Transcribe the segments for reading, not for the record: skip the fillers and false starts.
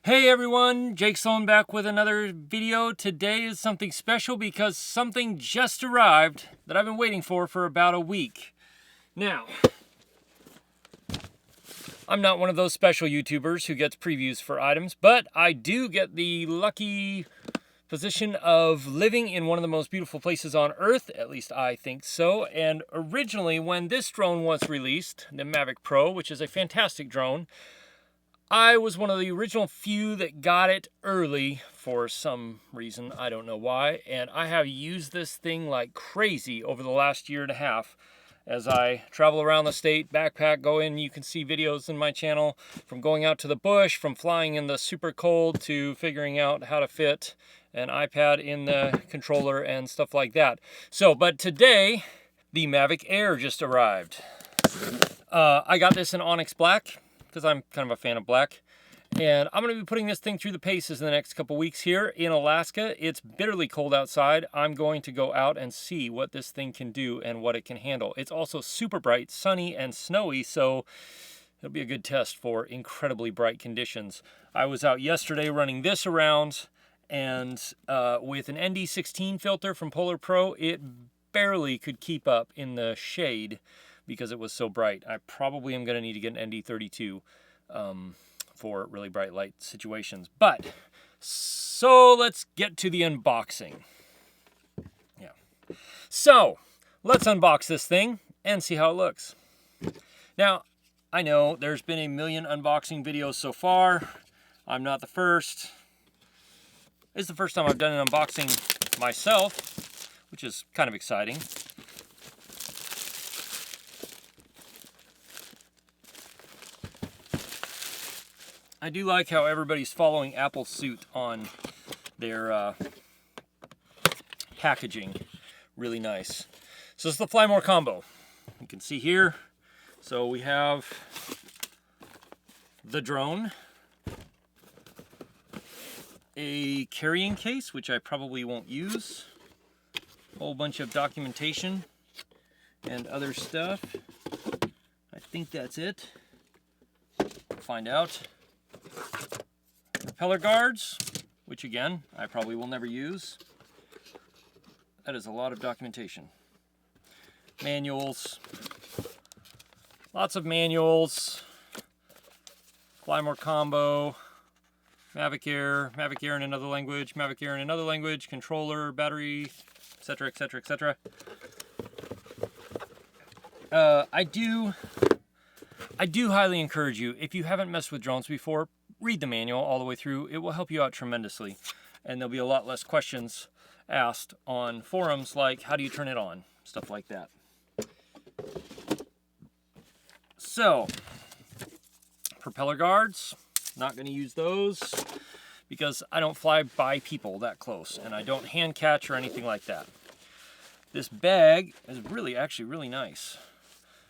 Hey everyone, Jake Sloan back with another video. Today is something special because something just arrived that I've been waiting for about a week. Now, I'm not one of those special YouTubers who gets previews for items, but I do get the lucky position of living in one of the most beautiful places on Earth, at least I think so. And originally, when this drone was released, the Mavic Pro, which is a fantastic drone, I was one of the original few that got it early for some reason, I don't know why, and I have used this thing like crazy over the last year and a half as I travel around the state, backpack, go in. You can see videos in my channel from going out to the bush, from flying in the super cold to figuring out how to fit an iPad in the controller and stuff like that. But today, the Mavic Air just arrived. I got this in Onyx Black, because I'm kind of a fan of black. And I'm going to be putting this thing through the paces in the next couple weeks here in Alaska. It's bitterly cold outside. I'm going to go out and see what this thing can do and what it can handle. It's also super bright, sunny, and snowy, so it'll be a good test for incredibly bright conditions. I was out yesterday running this around, and with an ND16 filter from Polar Pro, it barely could keep up in the shade because it was so bright. I probably am going to need to get an ND32 for really bright light situations. So let's get to the unboxing. So let's unbox this thing and see how it looks. Now, I know there's been a million unboxing videos so far. I'm not the first. It's the first time I've done an unboxing myself, which is kind of exciting. I do like how everybody's following Apple's suit on their packaging. Really nice. So this is the Fly More combo. You can see here. So we have the drone, a carrying case, which I probably won't use, a whole bunch of documentation and other stuff. I think that's it. We'll find out. Propeller guards, which again, I probably will never use. That is a lot of documentation. Manuals. Lots of manuals. Fly More combo. Mavic Air in another language, Mavic Air in another language, controller, battery, etc., etc., etc. I do highly encourage you, if you haven't messed with drones before, read the manual all the way through. It will help you out tremendously. And there'll be a lot less questions asked on forums like, how do you turn it on? Stuff like that. So, propeller guards, not going to use those because I don't fly by people that close and I don't hand catch or anything like that. This bag is actually really nice.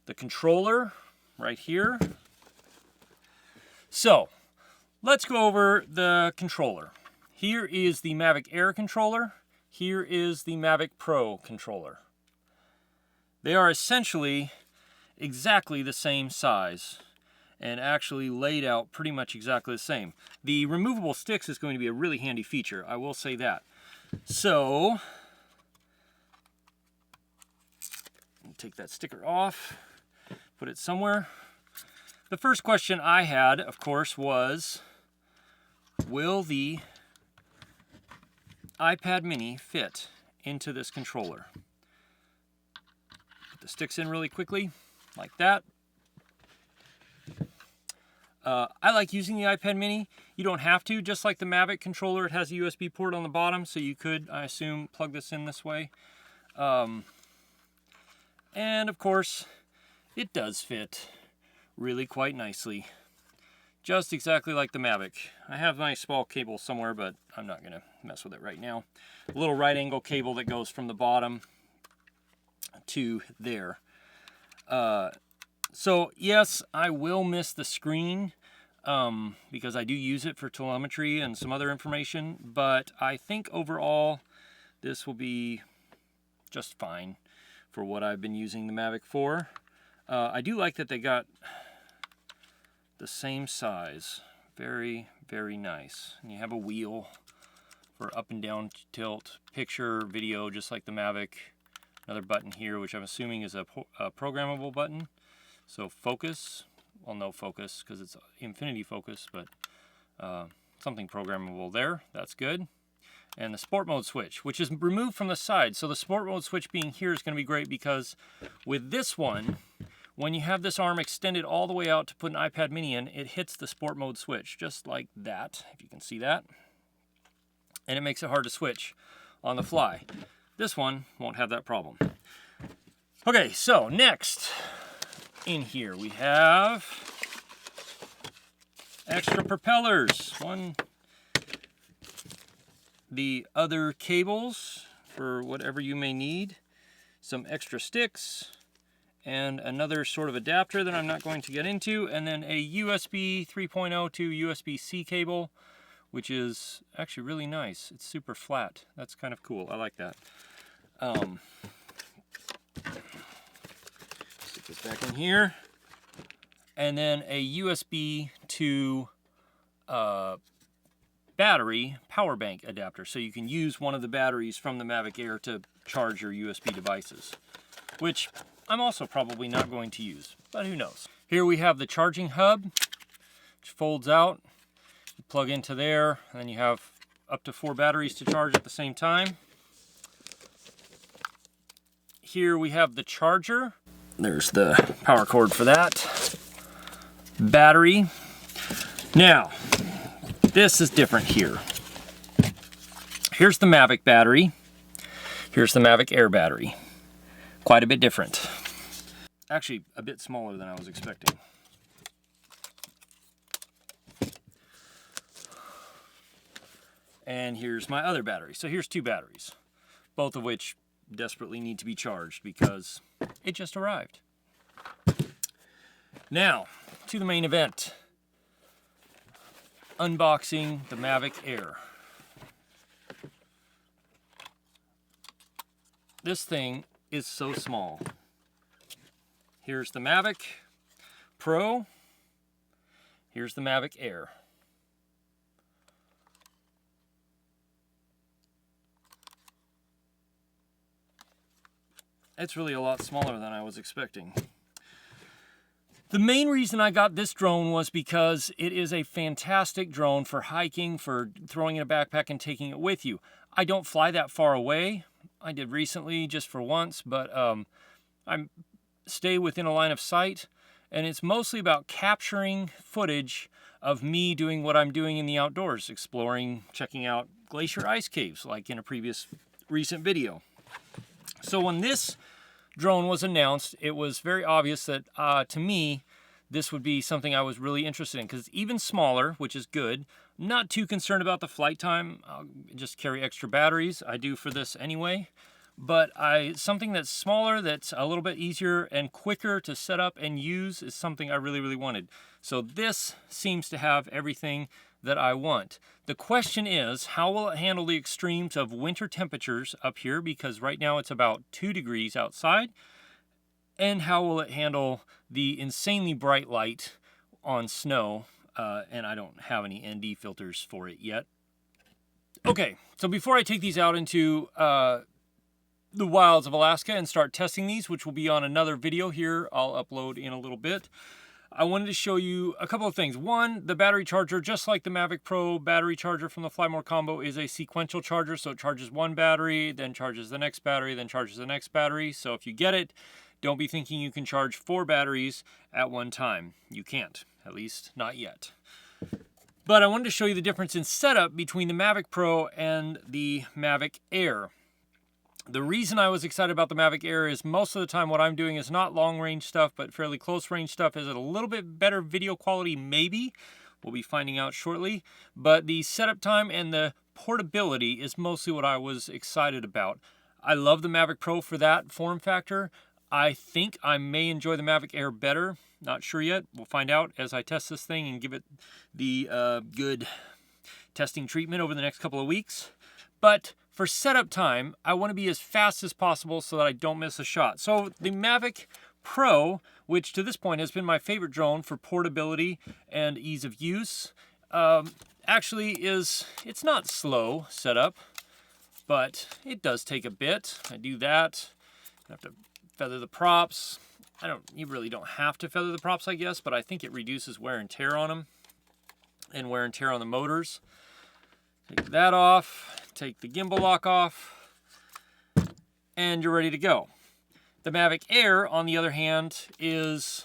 The controller right here. So, let's go over the controller. Here is the Mavic Air controller. Here is the Mavic Pro controller. They are essentially exactly the same size and actually laid out pretty much exactly the same. The removable sticks is going to be a really handy feature, I will say that. So, take that sticker off, put it somewhere. The first question I had, of course, was, will the iPad mini fit into this controller? Put the sticks in really quickly, like that. I like using the iPad mini. You don't have to, just like the Mavic controller, it has a USB port on the bottom, so you could, I assume, plug this in this way. And of course, it does fit really quite nicely. Just exactly like the Mavic. I have my small cable somewhere, but I'm not going to mess with it right now. A little right angle cable that goes from the bottom to there. So yes, I will miss the screen because I do use it for telemetry and some other information, but I think overall this will be just fine for what I've been using the Mavic for. I do like that they got the same size. Very, very nice. And you have a wheel for up and down tilt, picture, video, just like the Mavic. Another button here, which I'm assuming is a programmable button. So focus, well, no focus because it's infinity focus, but something programmable there. That's good. And the sport mode switch, which is removed from the side. So the sport mode switch being here is going to be great because with this one, when you have this arm extended all the way out to put an iPad mini in, it hits the sport mode switch, just like that, if you can see that. And it makes it hard to switch on the fly. This one won't have that problem. Okay, so next in here we have extra propellers. The other cables for whatever you may need, some extra sticks, and another sort of adapter that I'm not going to get into, and then a USB 3.0 to USB-C cable, which is actually really nice. It's super flat. That's kind of cool. I like that. Stick this back in here. And then a USB to battery power bank adapter, so you can use one of the batteries from the Mavic Air to charge your USB devices, which I'm also probably not going to use, but who knows. Here we have the charging hub, which folds out. You plug into there, and then you have up to 4 batteries to charge at the same time. Here we have the charger. There's the power cord for that. Battery. Now, this is different here. Here's the Mavic battery. Here's the Mavic Air battery. Quite a bit different. Actually, a bit smaller than I was expecting. And here's my other battery. So here's 2 batteries, both of which desperately need to be charged because it just arrived. Now, to the main event. Unboxing the Mavic Air. This thing is so small. Here's the Mavic Pro. Here's the Mavic Air. It's really a lot smaller than I was expecting. The main reason I got this drone was because it is a fantastic drone for hiking, for throwing in a backpack and taking it with you. I don't fly that far away. I did recently just for once, but I stay within a line of sight, and it's mostly about capturing footage of me doing what I'm doing in the outdoors, exploring, checking out glacier ice caves like in a previous recent video. So when this drone was announced, it was very obvious that to me this would be something I was really interested in because it's even smaller, which is good. Not too concerned about the flight time. I'll just carry extra batteries. I do for this anyway. But something that's smaller, that's a little bit easier and quicker to set up and use is something I really, really wanted. So this seems to have everything that I want. The question is, how will it handle the extremes of winter temperatures up here? Because right now it's about 2 degrees outside. And how will it handle the insanely bright light on snow? And I don't have any ND filters for it yet. Okay, so before I take these out into the wilds of Alaska and start testing these, which will be on another video here I'll upload in a little bit, I wanted to show you a couple of things. One, the battery charger, just like the Mavic Pro battery charger from the Fly More combo, is a sequential charger. So it charges one battery, then charges the next battery, then charges the next battery. So if you get it, don't be thinking you can charge 4 batteries at one time. You can't, at least not yet. But I wanted to show you the difference in setup between the Mavic Pro and the Mavic Air. The reason I was excited about the Mavic Air is most of the time what I'm doing is not long-range stuff, but fairly close-range stuff. Is it a little bit better video quality? Maybe. We'll be finding out shortly. But the setup time and the portability is mostly what I was excited about. I love the Mavic Pro for that form factor. I think I may enjoy the Mavic Air better. Not sure yet. We'll find out as I test this thing and give it the good testing treatment over the next couple of weeks. But for setup time, I want to be as fast as possible so that I don't miss a shot. So the Mavic Pro, which to this point has been my favorite drone for portability and ease of use, actually it's not slow setup, but it does take a bit. I do that. I have to feather the props. You really don't have to feather the props, I guess, but I think it reduces wear and tear on them and wear and tear on the motors. Take that off, take the gimbal lock off, and you're ready to go. The Mavic Air, on the other hand, is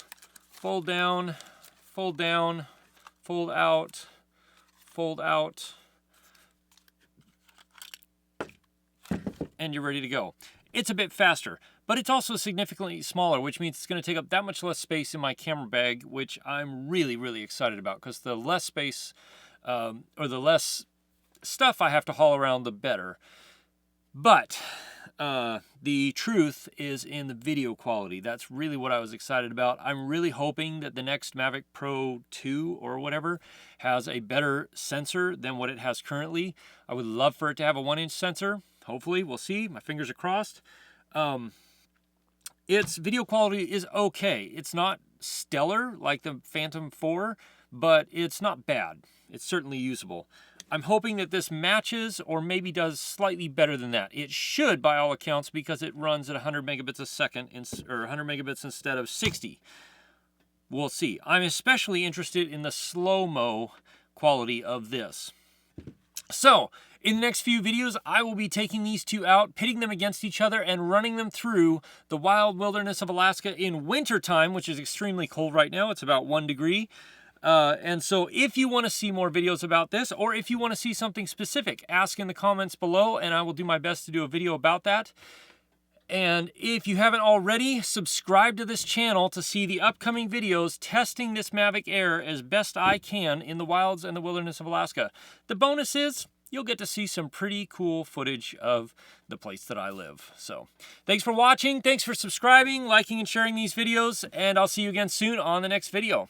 fold down, fold out, fold out, and you're ready to go. It's a bit faster, but it's also significantly smaller, which means it's going to take up that much less space in my camera bag, which I'm really, really excited about, because the less space or the less stuff I have to haul around, the better. But the truth is in the video quality. That's really what I was excited about. I'm really hoping that the next Mavic Pro 2 or whatever has a better sensor than what it has currently. I would love for it to have a 1-inch sensor. Hopefully, we'll see. My fingers are crossed. Its video quality is okay. It's not stellar like the Phantom 4, but it's not bad. It's certainly usable. I'm hoping that this matches or maybe does slightly better than that. It should, by all accounts, because it runs at 100 megabits a second, or 100 megabits instead of 60. We'll see. I'm especially interested in the slow-mo quality of this. So, in the next few videos, I will be taking these two out, pitting them against each other, and running them through the wild wilderness of Alaska in wintertime, which is extremely cold right now. It's about 1 degree. And so if you want to see more videos about this, or if you want to see something specific, ask in the comments below, and I will do my best to do a video about that. And if you haven't already, subscribe to this channel to see the upcoming videos testing this Mavic Air as best I can in the wilds and the wilderness of Alaska. The bonus is you'll get to see some pretty cool footage of the place that I live. So thanks for watching. Thanks for subscribing, liking, and sharing these videos, and I'll see you again soon on the next video.